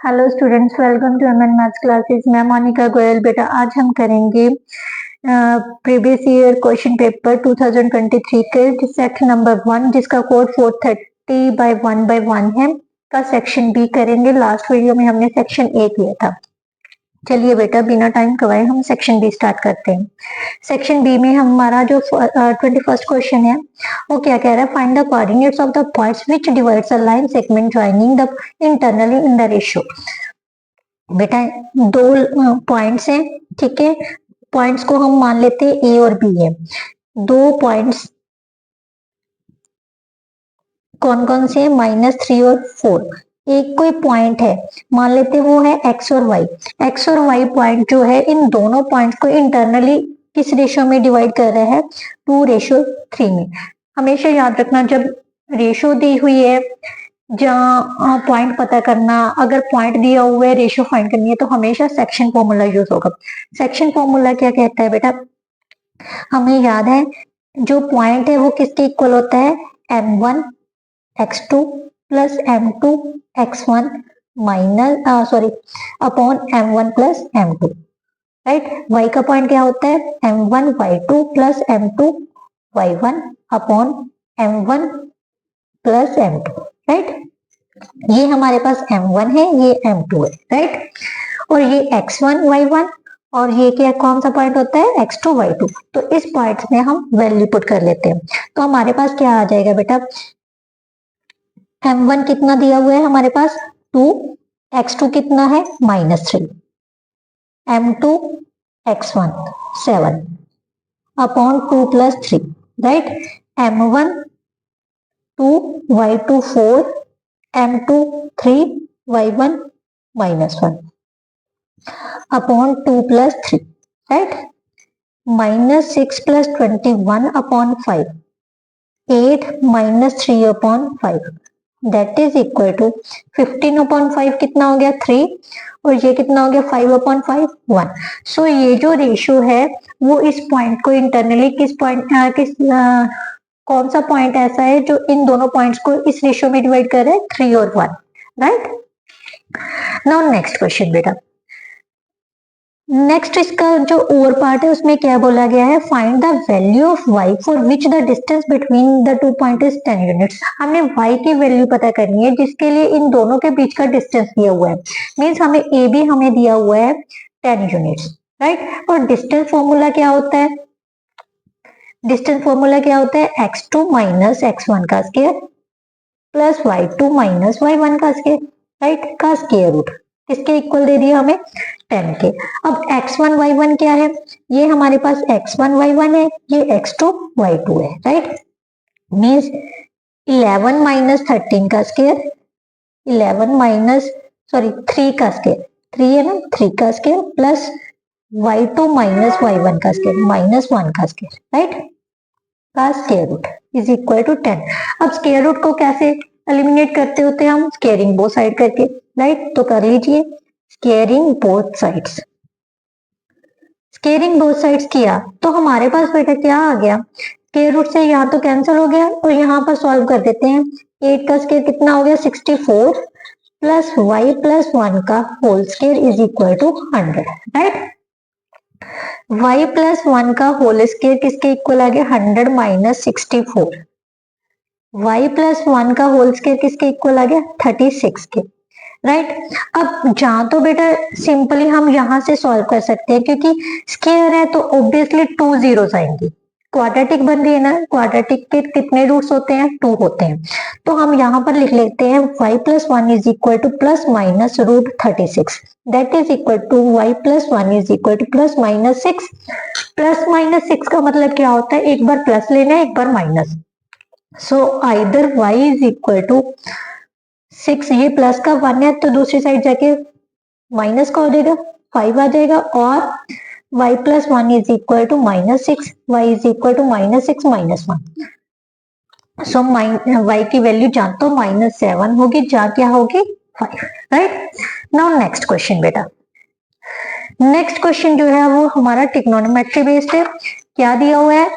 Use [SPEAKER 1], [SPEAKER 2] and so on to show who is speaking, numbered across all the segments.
[SPEAKER 1] Hello students, welcome to MN maths classes. मैं मोनिका गोयल। बेटा आज हम करेंगे प्रीवियस ईयर क्वेश्चन पेपर 2023 के सेक्शन नंबर 1 जिसका कोड 430/1/1 है का सेक्शन बी करेंगे। लास्ट वीडियो में हमने सेक्शन ए किया था। चलिए बेटा बिना टाइम गवाए हम सेक्शन बी स्टार्ट करते हैं। सेक्शन बी में हमारा जो 21st क्वेश्चन है वो क्या कह रहा है, find the coordinates of the points which divides a line segment joining the internally in the ratio. बेटा दो पॉइंट्स हैं, ठीक है। पॉइंट्स को हम मान लेते हैं ए और बी है। दो पॉइंट्स कौन कौन से हैं, -3 और 4। एक कोई पॉइंट है, मान लेते हैं वो है एक्स और वाई। एक्स और वाई पॉइंट जो है इन दोनों पॉइंट्स को इंटरनली किस रेशियो में डिवाइड कर रहा है, 2:3 में। हमेशा याद रखना जब रेशियो दी हुई है, जहाँ पॉइंट पता करना, अगर पॉइंट दिया हुआ है रेशियो फाइंड करनी है तो हमेशा सेक्शन फॉर्मूला यूज होगा। सेक्शन फॉर्मूला क्या कहता है बेटा, हमें याद है जो पॉइंट है वो किसके इक्वल होता है, m1 x2 plus m2 x1 minus upon m1 plus m2, right. y का पॉइंट क्या होता है, m1 y2 plus m2 y1 upon m1 plus m2, right. ये हमारे पास m1 है, ये m2 है, राइट। और ये x1 y1 और ये क्या कौन सा पॉइंट होता है, x2 y2। तो इस पॉइंट में हम वैल्यू पुट कर लेते हैं तो हमारे पास क्या आ जाएगा बेटा, m1 कितना दिया हुआ है हमारे पास 2, x2 कितना है -3, m2 x1 7 upon 2 plus 3, right. m1 2 y2 4 m2 3 y1 -1 upon 2 plus 3, right. -6 plus 21 upon 5, 8 -3 upon 5 that is equal to 15 upon 5 कितना हो गया 3 और ये कितना हो गया 5 अपॉन 5 1। सो ये जो रेशियो है वो इस पॉइंट को इंटरनली कौन सा पॉइंट ऐसा है जो इन दोनों पॉइंट्स को इस रेशियो में डिवाइड कर रहा है, 3 और 1, राइट। नाउ नेक्स्ट क्वेश्चन बेटा, नेक्स्ट इसका जो ओवर पार्ट है उसमें क्या बोला गया है, find the value of y for which the distance between the two point is 10 units. हमने y की वैल्यू पता करनी है जिसके लिए इन दोनों के बीच का डिस्टेंस दिया हुआ है। मींस हमें a भी हमें दिया हुआ है 10 यूनिट्स, राइट। और डिस्टेंस फॉर्मूला क्या होता है, डिस्टेंस फॉर्मूला क्या होता है, x2 माइनस x1 का square plus y2 minus y1 का स्क्वायर, राइट, का स्क्वायर रूट। किसके इक्वल दे दिया हमें, 10 के। अब x1 y1 क्या है, ये हमारे पास x1 y1 है, ये x2 y2 है, राइट। मीन्स 11 माइनस 13 का स्क्वायर, 11 माइनस 3 का स्क्वायर, 3 है ना, 3 का square plus y2 minus y1 का स्क्वायर -1 का स्क्वायर, राइट, का square root is equal to 10। अब स्क्वायर रूट को कैसे एलिमिनेट करते होते हैं हम, स्क्वायरिंग बोथ साइड करके, राइट। तो कर लीजिए squaring both sides. Squaring both sides किया तो हमारे पास बेटा क्या आ गया, स्क्वायर रूट से यहाँ तो कैंसिल हो गया और यहाँ पर सॉल्व कर देते हैं। 8 का स्क्वायर कितना हो गया 64 प्लस y प्लस 1 का whole square is equal to 100, right. y plus 1 का होल स्क्वायर किसके इक्वल आ गया, 100 माइनस 64। y प्लस 1 का होल स्क्वायर किसके इक्वल आ गया, 36 के, राइट। अब जहां तो बेटा सिंपली हम यहां से सॉल्व कर सकते हैं क्योंकि स्क्वायर है तो ऑब्वियसली 2 जीरोस आएंगी। क्वाड्रेटिक बन रही है ना, क्वाड्रेटिक के कितने रूट्स होते हैं, 2 होते हैं। तो हम यहाँ पर लिख लेते हैं y plus 1 is equal to plus minus root 36 that is equal to y plus 1 is equal to plus minus 6। Plus minus 6 का मतलब क्या होता है, एक बार प्लस लेना है एक बार minus. So either y is equal to 6, ये प्लस का 1 है तो दूसरी साइड जाके माइनस का हो जाएगा 5 आ जाएगा, और y plus 1 is equal to -6, y is equal to -6 minus 1। So y की वैल्यू जहां तो -7 होगी जहां क्या होगी 5, राइट। नाउ नेक्स्ट क्वेश्चन बेटा, नेक्स्ट क्वेश्चन जो है वो हमारा ट्रिग्नोमेट्री बेस्ड है। क्या दिया हुआ है,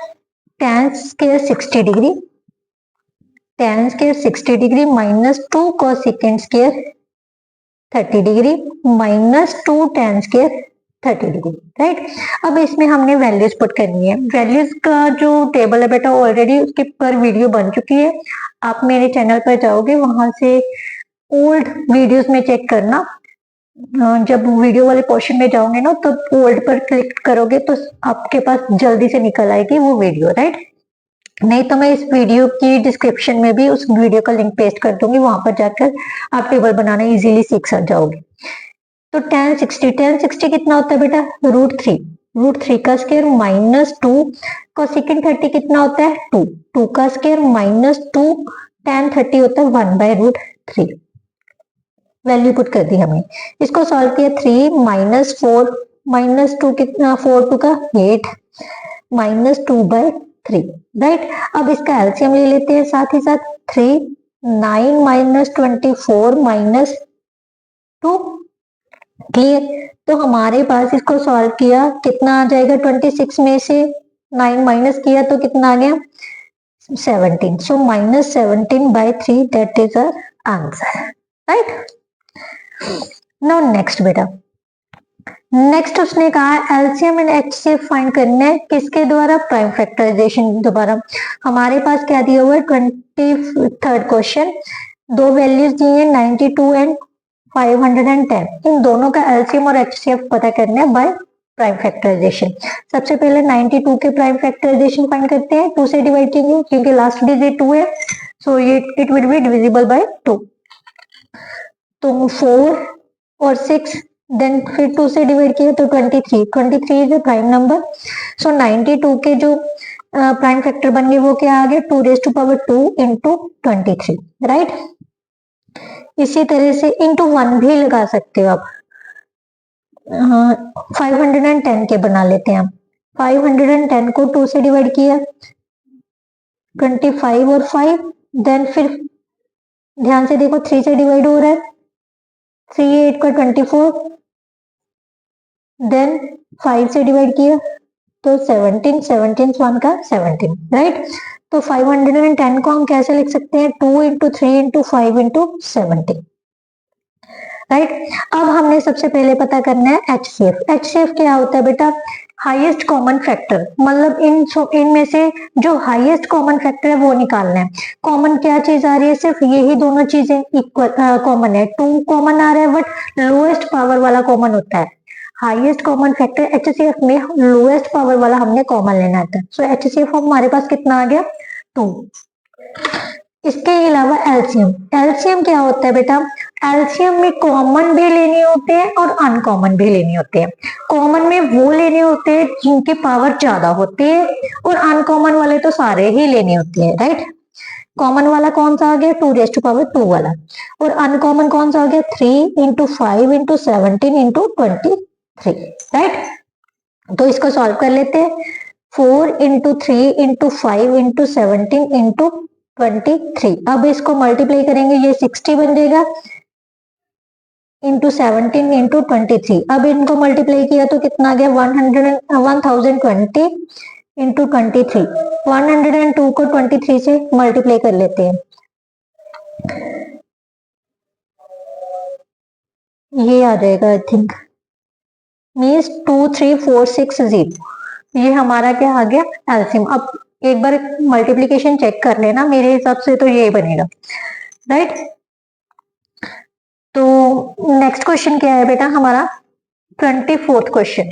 [SPEAKER 1] tan square 60 degree, tan square 60 degree -2 cos second square 30 degree minus 2 tan square 30 degree, right. अब इसमें हमने वैल्यूज पुट करनी है। वैल्यूज का जो टेबल है बेटा ऑलरेडी उसकी पर वीडियो बन चुकी है, आप मेरे चैनल पर जाओगे वहां से ओल्ड वीडियोस में चेक करना। जब वीडियो वाले पोर्शन में जाओगे ना तो ओल्ड पर क्लिक करोगे तो आपके पास जल्दी से निकल आएगी वो वीडियो, राइट। नहीं तो मैं इस वीडियो की डिस्क्रिप्शन में भी उस वीडियो का लिंक पेस्ट कर दूंगी, वहां पर जाकर आप टेबल बनाना इजीली सीख जाओगे। तो tan 60 कितना होता है बेटा √3 का स्क्वायर माइनस 2 कोसेकेंड 30 कितना होता है 2 का स्क्वायर माइनस 2 tan 30 होता है 1/√3। वैल्यू पुट कर दी हमने, इसको सॉल्व किया 3 माइनस 4 माइनस 2 कितना 4 2 का 8 माइनस 2/3, राइट। अब इसका एलसीएम ले लेते हैं साथ ही साथ 3 9 माइनस 24 माइनस 2, क्लियर। तो हमारे पास इसको सॉल्व किया कितना आ जाएगा 26 में से 9 माइनस किया तो कितना आ गया 17, so -17/3 that is our answer, right. Now next बेटा, नेक्स्ट उसने कहा एलसीएम एंड एचसीएफ फाइंड करना है किसके द्वारा प्राइम फैक्टराइजेशन द्वारा। हमारे पास क्या दिया हुआ है 23rd क्वेश्चन, दो वैल्यूज दी है 92 एंड 510, इन दोनों का एलसीएम और एचसीएफ पता करना है बाय प्राइम फैक्टराइजेशन। सबसे पहले 92 के प्राइम फैक्टराइजेशन फाइंड करते हैं, 2 से डिवाइड करेंगे क्योंकि लास्ट डिजिट 2 है, सो ये it will be divisible by 2। तो 4 और 6 देन फिर 2 से डिवाइड किया तो 23 इज अ प्राइम नंबर, सो 92 के जो प्राइम फैक्टर बन गए वो क्या आ गया 2⁻² इंटू 23, राइट। इसी तरह से इंटू 1 भी लगा सकते हो आप, 510 के बना लेते हैं हम। 510 को 2 से डिवाइड किया 25 और 5, देन फिर ध्यान से देखो 3 से डिवाइड हो रहा है, 3 8 का 24, देन 5 से डिवाइड किया तो 17 1 का 17, राइट। तो 510 को हम कैसे लिख सकते हैं 2 इंटू 3 इंटू 5 इंटू 17, राइट। अब हमने सबसे पहले पता करना है एचसीएफ। एचसीएफ क्या होता है बेटा हाईएस्ट कॉमन फैक्टर, मतलब इनमें से जो हाईएस्ट कॉमन फैक्टर है वो निकालना है। कॉमन क्या चीज आ रही है, सिर्फ यही दोनों चीजें इक्वल कॉमन है, 2 कॉमन आ रहा है बट लोएस्ट पावर वाला कॉमन होता है। हाईएस्ट कॉमन फैक्टर एचसीएफ में लोएस्ट पावर वाला हमने कॉमन लेना था, सो एचसीएफ हमारे पास कितना आ गया 2। इसके अलावा एलसीएम, एलसीएम क्या होता है बेटा, एलसीएम में कॉमन भी लेने होते हैं और अनकॉमन भी लेने होते हैं। कॉमन में वो लेने होते हैं जिनकी पावर ज्यादा होती है और अनकॉमन वाले तो सारे ही लेने होते हैं, राइट। कॉमन वाला कौन सा आ गया 2⁻² वाला, और अनकॉमन कौन सा आ गया 3 इंटू 5 इंटू 17 इंटू 23, राइट। तो इसको सॉल्व कर लेते हैं, 4 इंटू 3 इंटू 5 इंटू 17 इंटू 23। अब इसको मल्टीप्लाई करेंगे ये 60 बन जाएगा इंटू 17 इंटू 23। अब इनको मल्टीप्लाई किया तो कितना आ गया 1020 इंटू 23। 102 को 23 से मल्टीप्लाई कर लेते हैं, ये आ जाएगा आई थिंक मीन्स 23460, ये हमारा क्या आ गया एलसीएम। अब एक बार मल्टीप्लीकेशन चेक कर लेना, मेरे हिसाब से तो ये बनेगा, राइट। तो नेक्स्ट क्वेश्चन क्या है बेटा हमारा 24th क्वेश्चन।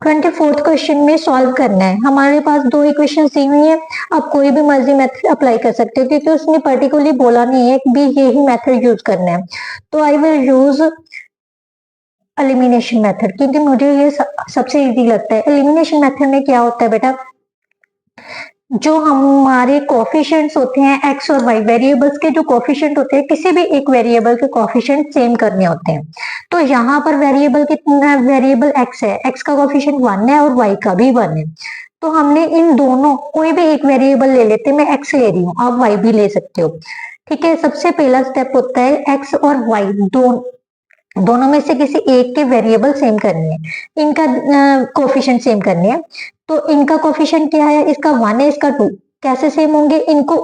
[SPEAKER 1] 24th क्वेश्चन में सॉल्व करना है, हमारे पास दो इक्वेशन दी हुई है, आप कोई भी मर्जी मेथड अप्लाई कर सकते हो क्योंकि उसने पर्टिकुलरली बोला नहीं है कि भी यही मेथड यूज करना है। तो I will use elimination method क्योंकि मुझे ये सबसे इजी लगता है। एलिमिनेशन मेथड में क्या होता है बेटा, जो हमारे कोफिशिएंट्स होते हैं एक्स और वाई, वेरिएबल्स के जो कोफिशिएंट होते हैं किसी भी एक वेरिएबल के कोफिशिएंट सेम करने होते हैं। तो यहाँ पर वेरिएबल कितना, वेरिएबल एक्स है, एक्स का कोफिशिएंट 1 है और वाई का भी 1 है। तो हमने इन दोनों कोई भी एक वेरिएबल ले लेते हैं, मैं एक्स ले रही हूँ, आप वाई भी ले सकते हो, ठीक है। सबसे पहला स्टेप होता है एक्स और वाई दोनों में से किसी एक के वेरिएबल सेम करनी है, इनका कोफिशिएंट सेम करनी है। तो इनका कोफिशिएंट क्या है, इसका 1 है, इसका 2, कैसे सेम होंगे, इनको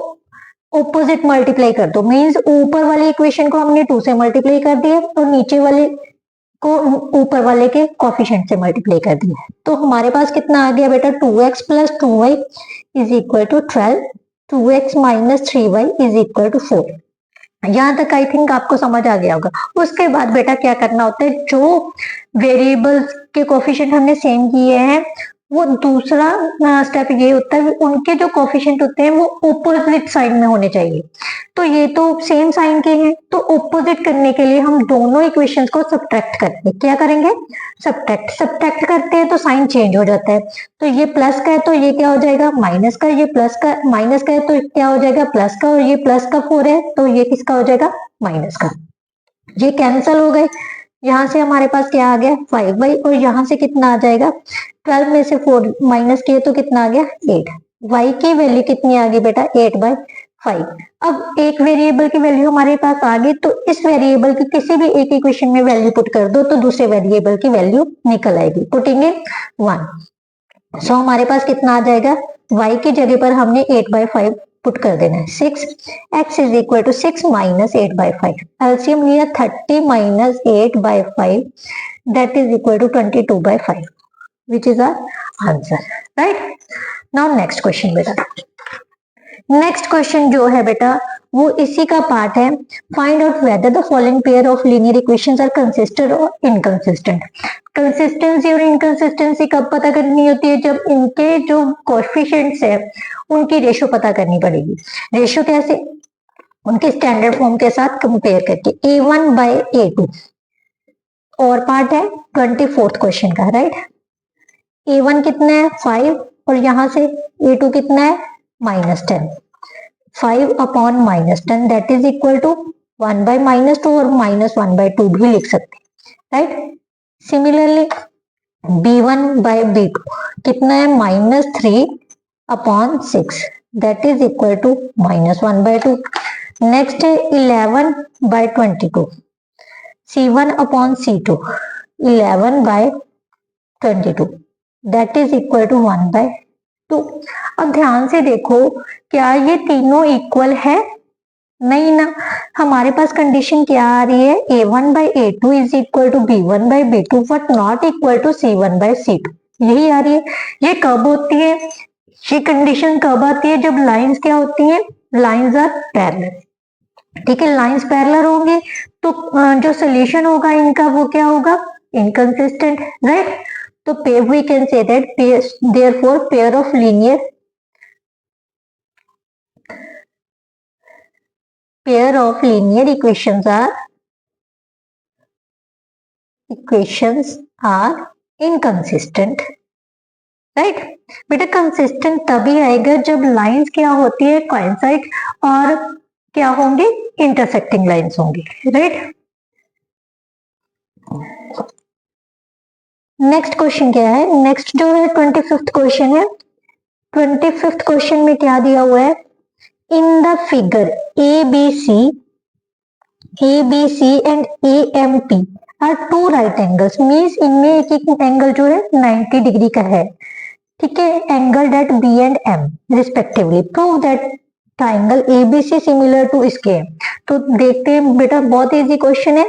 [SPEAKER 1] ऑपोजिट मल्टीप्लाई कर दो, मीन्स ऊपर वाले इक्वेशन को हमने 2 से मल्टीप्लाई कर दिया और नीचे वाले को ऊपर वाले के कोफिशिएंट से मल्टीप्लाई कर दिया। तो हमारे पास कितना आ गया बेटा 2x plus 2y is equal to 12, 2x minus 3y is equal to 4। यहाँ तक आई थिंक आपको समझ आ गया होगा। उसके बाद बेटा क्या करना होता है, जो वेरिएबल्स के कोफिशिएंट हमने सेम किए हैं वो दूसरा स्टेप ये होता है उनके जो कोफिशिएंट होते हैं वो ऑपोजिट साइड में होने चाहिए। तो ये तो सेम साइन के हैं, तो ऑपोजिट करने के लिए हम दोनों इक्वेशंस को सब्ट्रैक्ट करते हैं। क्या करेंगे, सब्ट्रैक्ट करते हैं तो साइन चेंज हो जाता है। तो ये प्लस का है तो ये क्या हो जाएगा माइनस का, ये प्लस का माइनस का है तो क्या हो जाएगा प्लस का, और ये प्लस का 4 है तो ये किसका हो जाएगा माइनस का। ये कैंसल हो गए, यहाँ से हमारे पास क्या आ गया 5y, और यहाँ से कितना आ जाएगा 12 में से 4 माइनस किए तो कितना आ गया 8। y की वैल्यू कितनी आ गई बेटा 8/5। अब एक वेरिएबल की वैल्यू हमारे पास आ गई, तो इस वेरिएबल की किसी भी एक इक्वेशन में वैल्यू पुट कर दो तो दूसरे वेरिएबल की वैल्यू निकल आएगी, पुटिंग इन 1। सो हमारे पास कितना आ जाएगा, y की जगह पर हमने 8/5 पुट कर देना है। 6x is equal to 6 minus 8/5। LCM लिया 30 minus 8/5 that is equal to 22/5 which is our answer, right. Now next question बेटा, नेक्स्ट क्वेश्चन जो है बेटा वो इसी का पार्ट है। Find out whether the following pair of linear equations are consistent और इनकंसिस्टेंट। कंसिस्टेंसी और इनकंसिस्टेंसी कब पता करनी होती है, जब इनके जो कोएफिशिएंट्स है उनकी रेशो पता करनी पड़ेगी। रेशो कैसे, उनके स्टैंडर्ड फॉर्म के साथ कंपेयर करके, a1/a2। और पार्ट है 24th क्वेश्चन का, राइट। a1 कितना है 5 और यहां से a2 कितना है -10। 5 upon -10 that is equal to 1/-2 और -1/2 भी लिख सकते हैं, राइट। सिमिलरली b1/b2 कितना है -3 upon 6 that is equal to -1/2। Next है 11/22 c1 upon c2 11/22 that is equal to 1/2। अब ध्यान से देखो, क्या ये तीनों इक्वल है, नहीं ना। हमारे पास कंडीशन क्या आ रही है, a1/a2 is equal to b1/b2 but not equal to c1/c2, यही आ रही है। ये कब होती है, ये कंडीशन कब आती है, जब लाइंस क्या होती हैं, लाइंस आर पैरेलल। ठीक है, लाइंस पैरेलल होंगे तो जो सोल्यूशन होगा इनका वो क्या होगा, इनकंसिस्टेंट, राइट। तो we can say that therefore pair of linear equations are inconsistent, right. बेटा कंसिस्टेंट तभी आएगा जब लाइंस क्या होती है कोइंसाइड और क्या होंगे इंटरसेक्टिंग लाइंस होंगी, राइट। नेक्स्ट क्वेश्चन क्या है, नेक्स्ट जो है 25th क्वेश्चन है। 25th क्वेश्चन में क्या दिया हुआ है, in the figure ABC and AMP are two right angles, means इनमें एक एक एंगल जो है 90 डिग्री का है, ठीक है। Angle at B and M respectively, prove that triangle ABC similar to इसके। तो देखते हैं बेटा, बहुत इजी क्वेश्चन है।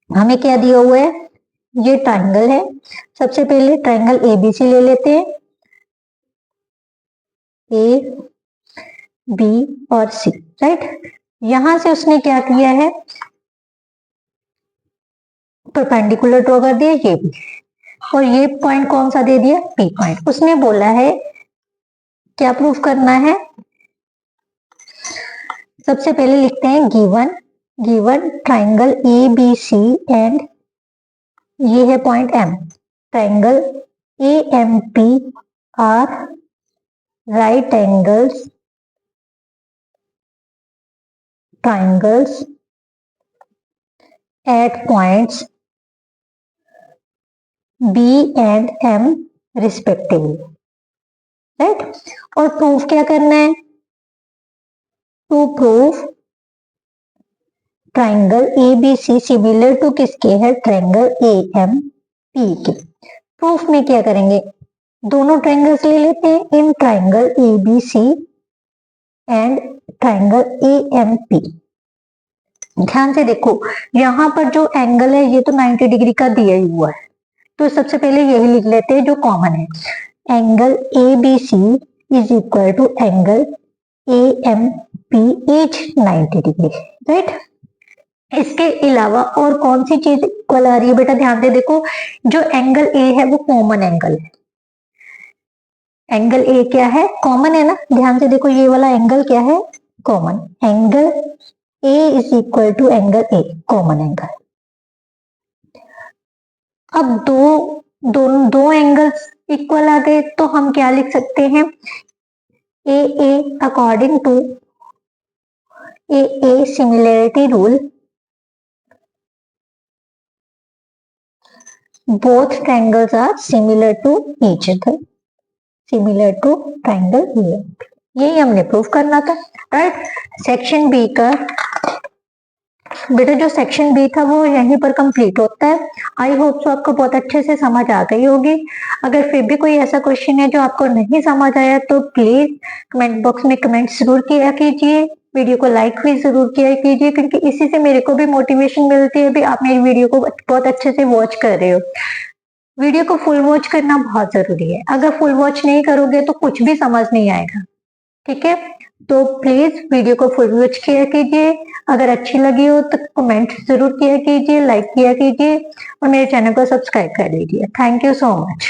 [SPEAKER 1] हमें क्या दिया हुआ है, ये ट्राइंगल है। सबसे पहले ट्राइंगल ABC ले लेते हैं, A, B और C, राइट। यहां से उसने क्या किया है, परपेंडिकुलर ड्रॉ कर दिया ये भी, और ये पॉइंट कौन सा दे दिया P पॉइंट। उसने बोला है क्या प्रूफ करना है, सबसे पहले लिखते हैं गिवन ट्राइंगल ABC एंड ये है point M, triangle AMP are right angles triangles at points B and M respectively, right। और प्रूफ क्या करना है, to proof triangle ABC similar to किसके है, ट्राइंगल AMP के। प्रूफ में क्या करेंगे, दोनों ट्राइंगल्स ले लेते हैं। In triangle ABC and triangle AMP। ध्यान से देखो, यहाँ पर जो एंगल है ये तो 90 डिग्री का दिया ही हुआ है, तो सबसे पहले यही लिख लेते हैं जो कॉमन है। Angle ABC is equal to angle AMP is 90 degree, राइट। इसके अलावा और कौन सी चीज इक्वल आ रही है बेटा, ध्यान से देखो, जो एंगल A है वो कॉमन एंगल है। एंगल A क्या है, कॉमन है ना। ध्यान से देखो, ये वाला एंगल क्या है, common. Angle A is equal to angle A, common angle. अब दो एंगल्स इक्वल आ गए, तो हम क्या लिख सकते हैं, AA according to AA similarity rule, both triangles are similar to each other, similar to triangle AMP। यही हमने प्रूव करना था, राइट। सेक्शन बी का बेटा, जो सेक्शन बी था वो यहीं पर कंप्लीट होता है। आई होप सो आपको बहुत अच्छे से समझ आ गई होगी। अगर फिर भी कोई ऐसा क्वेश्चन है जो आपको नहीं समझ आया तो प्लीज कमेंट बॉक्स में कमेंट जरूर किया कीजिए, वीडियो को लाइक भी जरूर किया कीजिए, क्योंकि इसी से मेरे को भी मोटिवेशन मिलती है भी आप मेरी वीडियो को बहुत अच्छे से वॉच कर रहे हो। वीडियो को फुल वॉच करना बहुत जरूरी है, अगर फुल वॉच नहीं करोगे तो कुछ भी समझ नहीं आएगा, ठीक है। तो प्लीज वीडियो को फुल वॉच किया कीजिए, अगर अच्छी लगी हो तो कमेंट जरूर किया कीजिए, लाइक किया कीजिए और मेरे चैनल को सब्सक्राइब कर लीजिए। Thank you so much.